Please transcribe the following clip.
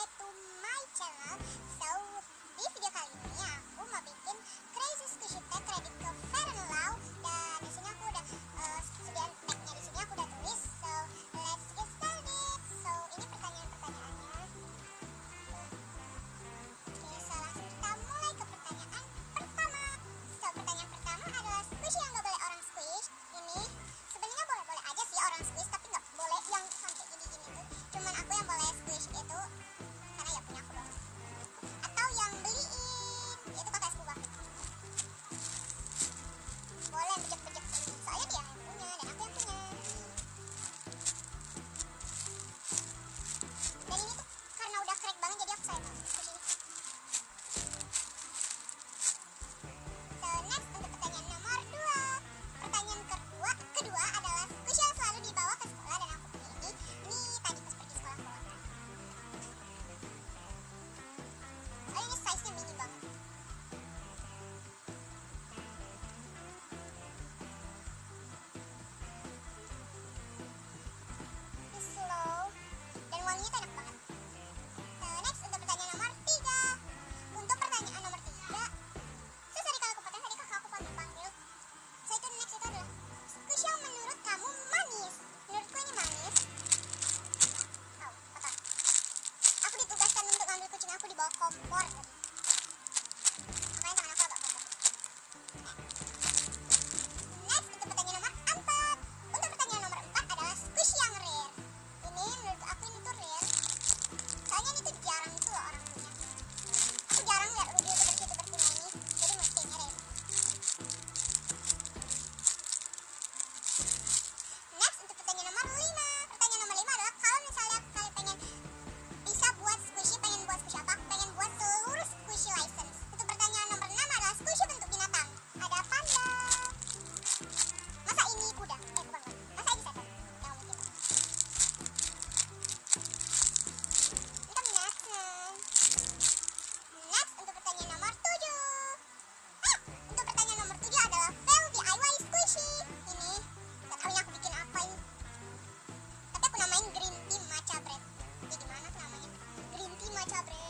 back to my channel. So, di video kali ini aku mau bikin Crazy Squishy Tag kredit ke Fair and Law. Dan di sini aku udah sediaan tagnya di sini aku udah tulis. So, let's get started. So, ini pertanyaan-pertanyaannya. Oke, so langsung kita mulai ke pertanyaan pertama. So, pertanyaan pertama adalah squishy yang gak boleh orang squish. Ini sebenarnya boleh-boleh aja sih orang squish, tapi gak boleh yang sampai gini-gini tuh. Cuman aku yang boleh squish itu karena ya punya aku doang. Atau yang beliin, itu kakak sepupu aku. Boleh bejek-bejek ini, soalnya dia yang punya dan aku yang punya. Dan ini tuh karena udah crack banget jadi aku sayang banget squish ini. So next untuk pertanyaan nomor 2. Pertanyaan kedua adalah squishy yang selalu dibawa ke sekolah dan aku punya ini tadi pas pergi sekolah bawa kan. Soalnya ini size nya mini banget. Ini slow dan wanginya tuh enak banget. So next untuk pertanyaan nomor 3. Untuk pertanyaan nomor 3, so sorry kalau kepotong tadi kakak aku panggil. So itu next itu adalah squishy yang menurut kamu manis. Menurutku ini manis. Oh, kotor. Aku ditugaskan untuk ngambil kucing aku di bawah kompor tadi. Makanya tangan aku agak kotor. Next untuk pertanyaan nomor 4. Untuk pertanyaan nomor 4 adalah squishy yang rare. Ini menurut aku ini tuh rare. Soalnya ini tuh jarang tuh loh orang punya. Aku jarang lihat youtuber punya ini. Jadi mestinya rare. Next untuk pertanyaan nomor 5. Pertanyaan nomor 5 adalah kalau misalnya kalian pengen bisa buat squishy, pengen buat squishy apa? Aku pengen buat seluruh squishy license. Untuk pertanyaan nomor 6 adalah squishy bentuk binatang. Ada panda. Masa ini kuda? Bukan. Masa ini setan? Yang mungkin. Ini kan next. Next untuk pertanyaan nomor 7. Untuk pertanyaan nomor 7 adalah fail DIY squishy. Ini gak tau ini aku bikin apa ini. Tapi aku namain green tea matcha bread. Ya gimana tuh namanya? Green tea matcha bread.